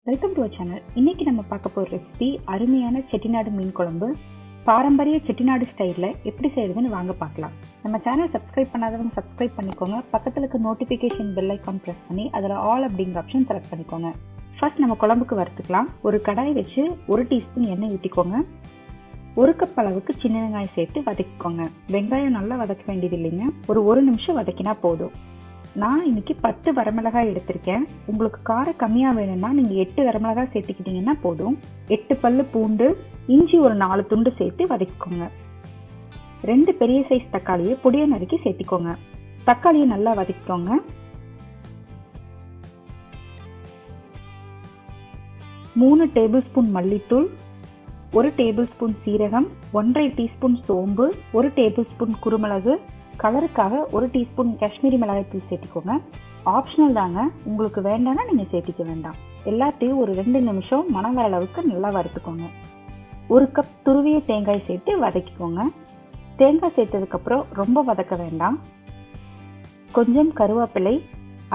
Welcome to our channel. இன்னைக்கு நம்ம பார்க்க போகிற ரெசிபி அருமையான செட்டிநாடு மீன் குழம்பு. பாரம்பரிய செட்டிநாடு ஸ்டைலில் எப்படி செய்யறதுன்னு வாங்க பார்க்கலாம். நம்ம சேனல் சப்ஸ்கிரைப் பண்ணாதவங்க சப்ஸ்கிரைப் பண்ணிக்கோங்க. பக்கத்தில் இருக்க நோட்டிஃபிகேஷன் பெல் ஐக்கான் ப்ரெஸ் பண்ணி அதில் ஆல் அப்படிங்கிற ஆப்ஷன் செலக்ட் பண்ணிக்கோங்க. ஃபர்ஸ்ட் நம்ம குழம்புக்கு வறுத்துக்கலாம். ஒரு கடாய் வச்சு 1 டீஸ்பூன் எண்ணெய் ஊற்றிக்கோங்க. 1 கப் அளவுக்கு சின்ன வெங்காயம் சேர்த்து வதக்கிக்கோங்க. வெங்காயம் நல்லா வதக்க வேண்டியது இல்லைங்க, ஒரு நிமிஷம் வதக்கினா போதும். நான் இன்னைக்கு 10 வரமிளகாய் எடுத்திருக்கேன். உங்களுக்கு காரம் கம்மியாக வேணும்னா நீங்கள் 8 வரமிளகாய் சேர்த்துக்கிட்டிங்கன்னா போதும். 8 பல்லு பூண்டு, இஞ்சி ஒரு 4 துண்டு சேர்த்து வதக்கிக்கோங்க. 2 பெரிய சைஸ் தக்காளியை பொடியை நறுக்கி சேர்த்திக்கோங்க. தக்காளியை நல்லா வதக்கிக்கோங்க. 3 டேபிள் ஸ்பூன் மல்லித்தூள், 1 டேபிள் ஸ்பூன் சீரகம், 1/2 டீஸ்பூன் சோம்பு, 1 டேபிள் ஸ்பூன் குருமிளகு, கலருக்காக 1 டீஸ்பூன் காஷ்மீரி மிளகாய்த்தூள் சேர்த்திக்கோங்க. ஆப்ஷனல் தாங்க, உங்களுக்கு வேண்டாம்னா நீங்கள் சேர்த்திக்க வேண்டாம். எல்லாத்தையும் ஒரு 2 நிமிஷம் மணம் வர அளவுக்கு நல்லா வறுத்துக்கோங்க. 1 கப் துருவிய தேங்காய் சேர்த்து வதக்கிக்கோங்க. தேங்காய் சேர்த்ததுக்கப்புறம் ரொம்ப வதக்க வேண்டாம். கொஞ்சம் கருவேப்பிலை,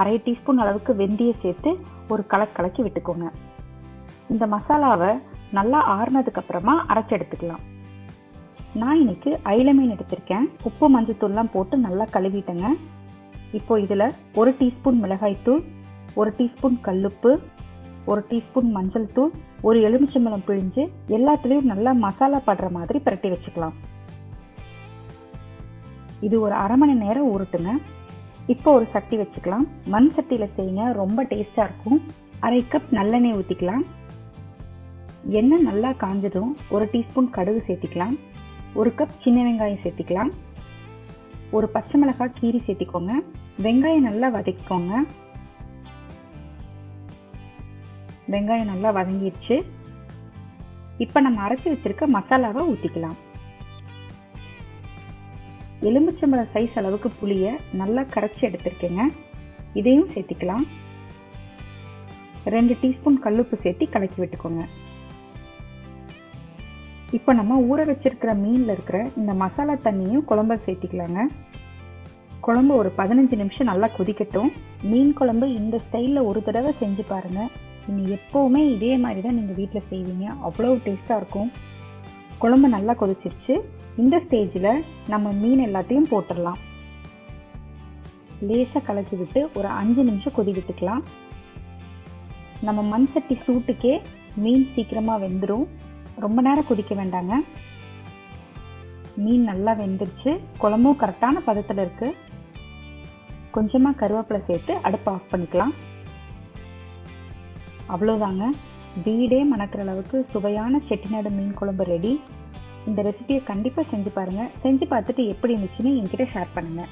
1/2 டீஸ்பூன் அளவுக்கு வெந்தயம் சேர்த்து ஒரு கலக்கி விட்டுக்கோங்க. இந்த மசாலாவை நல்லா ஆறுனதுக்கப்புறமா அரைச்சி எடுத்துக்கலாம். நான் இன்னைக்கு அயில மீன் எடுத்திருக்கேன். உப்பு மஞ்சத்தூள்லாம் போட்டு நல்லா கழுவிட்டேங்க. இப்போ இதில் 1 டீஸ்பூன் மிளகாய்த்தூள், 1 டீஸ்பூன் கல்லுப்பு, 1 டீஸ்பூன் மஞ்சள் தூள், ஒரு எலுமிச்சம்பழம் பிழிஞ்சு எல்லாத்துலேயும் நல்லா மசாலா படுற மாதிரி பிரட்டி வச்சுக்கலாம். இது ஒரு 1/2 மணி நேரம் ஊறட்டுங்க. இப்போ ஒரு சட்டி வச்சுக்கலாம். மண் சட்டியில் செய்யுங்க, ரொம்ப டேஸ்டாக இருக்கும். 1/2 கப் நல்லெண்ணெய் ஊற்றிக்கலாம். எண்ணெய் நல்லா காஞ்சதும் 1 டீஸ்பூன் கடுகு சேர்த்திக்கலாம். 1 கப் சின்ன வெங்காயம் சேர்த்திக்கலாம். ஒரு பச்சை மிளகாய் கீரி சேர்த்திக்கோங்க. வெங்காயம் நல்லா வதக்கிக்கோங்க. வெங்காயம் நல்லா வதங்கிடுச்சு. இப்போ நம்ம அரைச்சி வச்சிருக்க மசாலாவை ஊற்றிக்கலாம். எலுமிச்சம்பழம் சைஸ் அளவுக்கு புளியை நல்லா கரைச்சி எடுத்துருக்கேங்க. இதையும் சேர்த்திக்கலாம். 2 டீஸ்பூன் கல்லுப்பு சேர்த்து கலக்கி விட்டுக்கோங்க. இப்போ நம்ம ஊற வச்சிருக்கிற மீனில் இருக்கிற இந்த மசாலா தண்ணியும் குழம்பு சேர்த்திக்கலாங்க. குழம்பு ஒரு 15 நிமிஷம் நல்லா கொதிக்கட்டும். மீன் குழம்பு இந்த ஸ்டைலில் ஒரு தடவை செஞ்சு பாருங்கள். நீங்கள் எப்போவுமே இதே மாதிரி தான் நீங்கள் வீட்டில் செய்வீங்க. அவ்வளோ டேஸ்ட்டாக இருக்கும். குழம்பு நல்லா கொதிச்சிருச்சு. இந்த ஸ்டேஜில் நம்ம மீன் எல்லாத்தையும் போட்டுடலாம். லேசாக கலக்கி விட்டு ஒரு 5 நிமிஷம் கொதி விட்டுக்கலாம். நம்ம மண் சட்டி சூட்டுக்கே மீன் சீக்கிரமாக வெந்துடும். ரொம்ப நேரம் கொதிக்க வேண்டாங்க. மீன் நல்லா வெந்துருச்சு. குழம்பும் கரெக்டான பதத்தில் இருக்குது. கொஞ்சமாக கருவேப்பிலை சேர்த்து அடுப்பை ஆஃப் பண்ணிக்கலாம். அவ்வளோதாங்க, வீடே மணக்கிற அளவுக்கு சுவையான செட்டிநாடு மீன் குழம்பு ரெடி. இந்த ரெசிபியை கண்டிப்பாக செஞ்சு பாருங்கள். செஞ்சு பார்த்துட்டு எப்படி இருந்துச்சுன்னு என்கிட்ட ஷேர் பண்ணுங்கள்.